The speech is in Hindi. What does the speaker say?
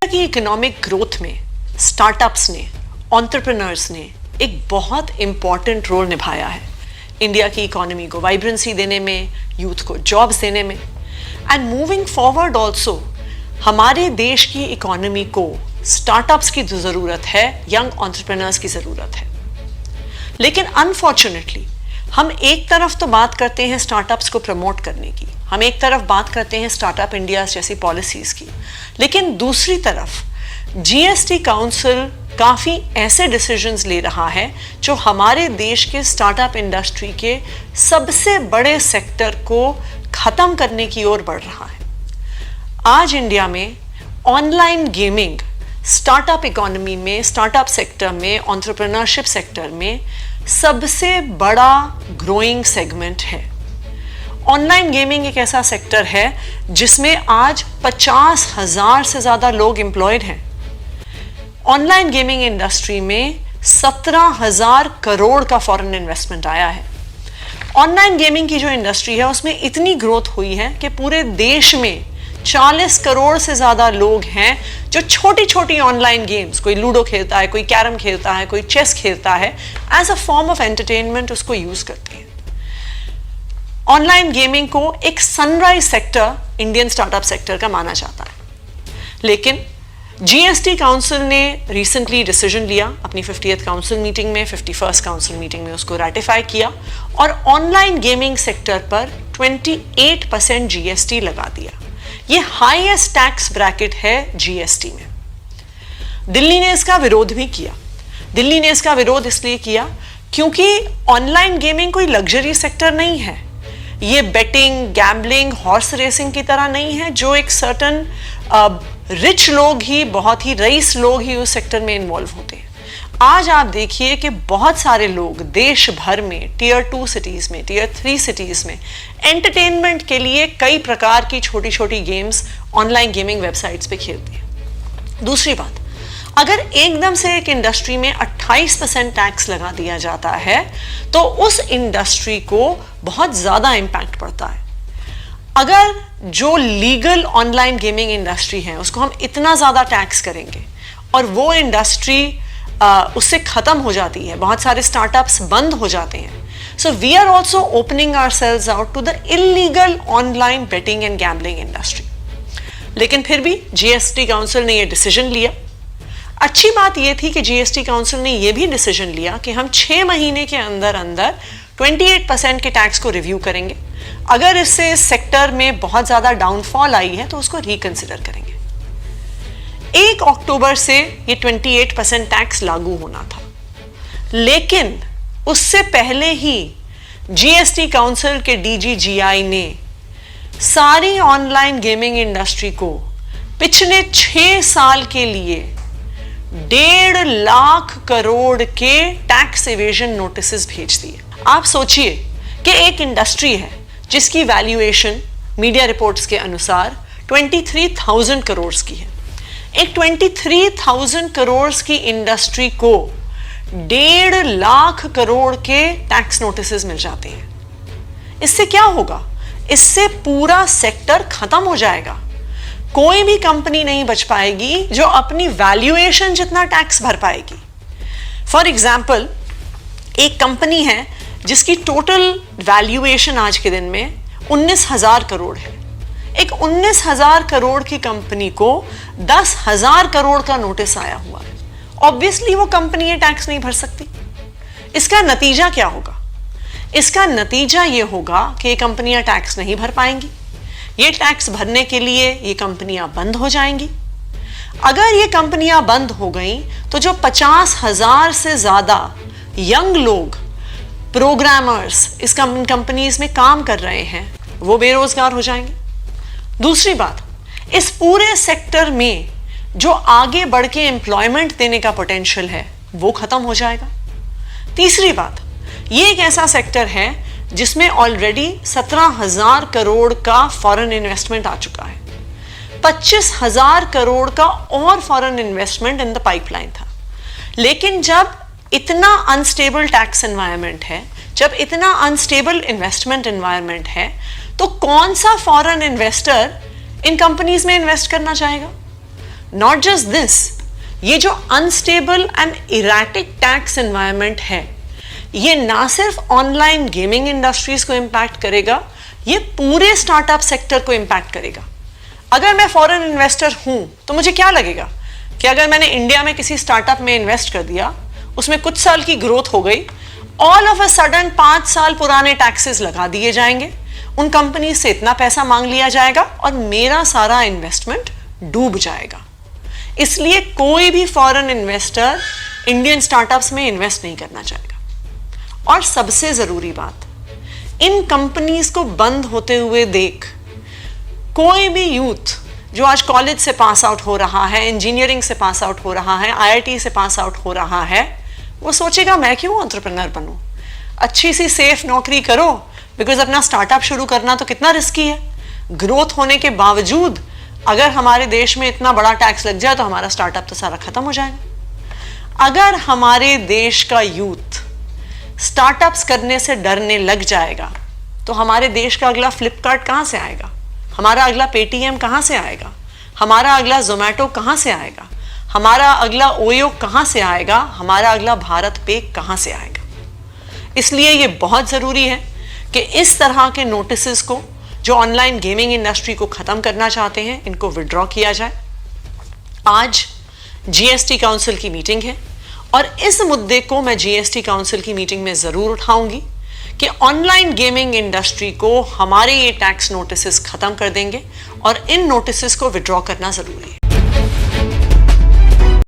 की इकोनॉमिक ग्रोथ में स्टार्टअप्स ने, एंटरप्रेन्योर्स ने एक बहुत इंपॉर्टेंट रोल निभाया है इंडिया की इकोनॉमी को वाइब्रेंसी देने में, यूथ को जॉब्स देने में। एंड मूविंग फॉरवर्ड ऑल्सो हमारे देश की इकोनॉमी को स्टार्टअप्स की ज़रूरत है, यंग एंटरप्रेन्योर्स की ज़रूरत है। लेकिन अनफॉर्चुनेटली हम एक तरफ तो बात करते हैं स्टार्टअप्स को प्रमोट करने की, हम एक तरफ बात करते हैं स्टार्टअप इंडिया जैसी पॉलिसीज़ की, लेकिन दूसरी तरफ जीएसटी काउंसिल काफ़ी ऐसे डिसीजंस ले रहा है जो हमारे देश के स्टार्टअप इंडस्ट्री के सबसे बड़े सेक्टर को ख़त्म करने की ओर बढ़ रहा है। आज इंडिया में ऑनलाइन गेमिंग स्टार्टअप इकोनॉमी में, स्टार्टअप सेक्टर में, एंटरप्रेन्योरशिप सेक्टर में सबसे बड़ा ग्रोइंग सेगमेंट है। ऑनलाइन गेमिंग एक ऐसा सेक्टर है जिसमें आज 50,000 से ज़्यादा लोग एम्प्लॉयड हैं। ऑनलाइन गेमिंग इंडस्ट्री में 17,000 करोड़ का फॉरेन इन्वेस्टमेंट आया है। ऑनलाइन गेमिंग की जो इंडस्ट्री है उसमें इतनी ग्रोथ हुई है कि पूरे देश में 40 करोड़ से ज़्यादा लोग हैं जो छोटी छोटी ऑनलाइन गेम्स, कोई लूडो खेलता है, कोई कैरम खेलता है, कोई चेस खेलता है, as a form of entertainment उसको यूज़ करते हैं। ऑनलाइन गेमिंग को एक sunrise sector Indian startup sector का माना जाता है। लेकिन जीएसटी काउंसिल ने रिसेंटली डिसीजन लिया अपनी 50th काउंसिल मीटिंग में, 51st काउंसिल मीटिंग में उसको रेटिफाई किया और ऑनलाइन गेमिंग सेक्टर पर 28% जीएसटी लगा दिया। ये हाईएस्ट टैक्स ब्रैकेट है जीएसटी में। दिल्ली ने इसका विरोध भी किया। दिल्ली ने इसका विरोध इसलिए किया क्योंकि ऑनलाइन गेमिंग कोई लग्जरी सेक्टर नहीं है। ये बेटिंग, गैम्बलिंग, हॉर्स रेसिंग की तरह नहीं है जो एक सर्टन रिच लोग ही, बहुत ही रईस लोग ही उस सेक्टर में इन्वॉल्व होते हैं। आज आप देखिए कि बहुत सारे लोग देश भर में टियर 2 सिटीज़ में, टियर 3 सिटीज़ में एंटरटेनमेंट के लिए कई प्रकार की छोटी छोटी गेम्स ऑनलाइन गेमिंग वेबसाइट्स पे खेलते हैं। दूसरी बात, अगर एकदम से एक इंडस्ट्री में 28% टैक्स लगा दिया जाता है तो उस इंडस्ट्री को बहुत ज़्यादा इम्पैक्ट पड़ता है। अगर जो लीगल ऑनलाइन गेमिंग इंडस्ट्री है उसको हम इतना ज़्यादा टैक्स करेंगे और वो इंडस्ट्री उससे ख़त्म हो जाती है, बहुत सारे स्टार्टअप्स बंद हो जाते हैं। So we are also opening ourselves out to the illegal online betting and gambling industry. लेकिन फिर भी जीएसटी काउंसिल ने ये डिसीजन लिया। अच्छी बात यह थी कि जीएसटी काउंसिल ने यह भी डिसीजन लिया कि हम 6 महीने के अंदर अंदर 28% के टैक्स को रिव्यू करेंगे। अगर इससे इस सेक्टर में बहुत ज़्यादा डाउनफॉल आई है तो उसको रिकंसिडर करेंगे। 1 अक्टूबर से ये 28% टैक्स लागू होना था, लेकिन उससे पहले ही जीएसटी काउंसिल के डीजीजीआई ने सारी ऑनलाइन गेमिंग इंडस्ट्री को पिछले 6 साल के लिए 1.5 लाख करोड़ के टैक्स एवेजन नोटिसेस भेज दिए। आप सोचिए कि एक इंडस्ट्री है जिसकी वैल्यूएशन मीडिया रिपोर्ट्स के अनुसार 23,000 करोड़ की है। एक 23,000 करोड़ की इंडस्ट्री को 1.5 लाख करोड़ के टैक्स नोटिसेस मिल जाते हैं। इससे क्या होगा? इससे पूरा सेक्टर खत्म हो जाएगा। कोई भी कंपनी नहीं बच पाएगी जो अपनी वैल्यूएशन जितना टैक्स भर पाएगी। फॉर एग्जाम्पल, एक कंपनी है जिसकी टोटल वैल्यूएशन आज के दिन में 19,000 करोड़ है। एक 19,000 करोड़ की कंपनी को 10,000 करोड़ का नोटिस आया हुआ है। ऑब्वियसली वो कंपनी ये टैक्स नहीं भर सकती। इसका नतीजा क्या होगा? इसका नतीजा ये होगा कि ये कंपनियां टैक्स नहीं भर पाएंगी। ये टैक्स भरने के लिए ये कंपनियां बंद हो जाएंगी। अगर ये कंपनियां बंद हो गई तो जो 50,000 से ज़्यादा यंग लोग, प्रोग्रामर्स इस कंपनीज में काम कर रहे हैं, वो बेरोजगार हो जाएंगे। दूसरी बात, इस पूरे सेक्टर में जो आगे बढ़ के एम्प्लॉयमेंट देने का पोटेंशियल है वो खत्म हो जाएगा। तीसरी बात, ये एक ऐसा सेक्टर है जिसमें ऑलरेडी 17,000 करोड़ का फॉरेन इन्वेस्टमेंट आ चुका है। 25,000 करोड़ का और foreign investment in the pipeline था। लेकिन जब इतना अनस्टेबल टैक्स एनवायरनमेंट है, जब इतना अनस्टेबल इन्वेस्टमेंट एनवायरनमेंट है, तो कौन सा फॉरेन इन्वेस्टर इन कंपनीज में इन्वेस्ट करना चाहेगा? नॉट जस्ट दिस, ये जो unstable and erratic tax environment है, ये ना सिर्फ ऑनलाइन गेमिंग इंडस्ट्रीज को इंपैक्ट करेगा, ये पूरे स्टार्टअप सेक्टर को इंपैक्ट करेगा। अगर मैं फॉरेन इन्वेस्टर हूं तो मुझे क्या लगेगा कि अगर मैंने इंडिया में किसी स्टार्टअप में इन्वेस्ट कर दिया, उसमें कुछ साल की ग्रोथ हो गई, ऑल ऑफ अ सडन 5 साल पुराने टैक्सेस लगा दिए जाएंगे, उन कंपनी से इतना पैसा मांग लिया जाएगा और मेरा सारा इन्वेस्टमेंट डूब जाएगा। इसलिए कोई भी फॉरेन इन्वेस्टर इंडियन स्टार्टअप्स में इन्वेस्ट नहीं करना चाहेगा। और सबसे जरूरी बात, इन कंपनीज को बंद होते हुए देख कोई भी यूथ जो आज कॉलेज से पास आउट हो रहा है, इंजीनियरिंग से पास आउट हो रहा है, आईआईटी से पास आउट हो रहा है, वो सोचेगा मैं क्यों एंटरप्रेन्योर बनूं, अच्छी सी सेफ नौकरी करो, बिकॉज अपना स्टार्टअप शुरू करना तो कितना रिस्की है। ग्रोथ होने के बावजूद अगर हमारे देश में इतना बड़ा टैक्स लग जाए तो हमारा स्टार्टअप तो सारा खत्म हो जाएगा। अगर हमारे देश का यूथ स्टार्टअप्स करने से डरने लग जाएगा तो हमारे देश का अगला फ्लिपकार्ट कहां से आएगा, हमारा अगला पेटीएम कहां से आएगा, हमारा अगला जोमैटो कहां से आएगा, हमारा अगला ओयो कहां से आएगा, हमारा अगला भारत पे कहां से आएगा। इसलिए ये बहुत जरूरी है कि इस तरह के नोटिसेस को जो ऑनलाइन गेमिंग इंडस्ट्री को खत्म करना चाहते हैं, इनको विड्रॉ किया जाए। आज जीएसटी काउंसिल की मीटिंग है और इस मुद्दे को मैं जीएसटी काउंसिल की मीटिंग में जरूर उठाऊंगी कि ऑनलाइन गेमिंग इंडस्ट्री को हमारे ये टैक्स नोटिसेस खत्म कर देंगे और इन नोटिसेस को विड्रॉ करना जरूरी है।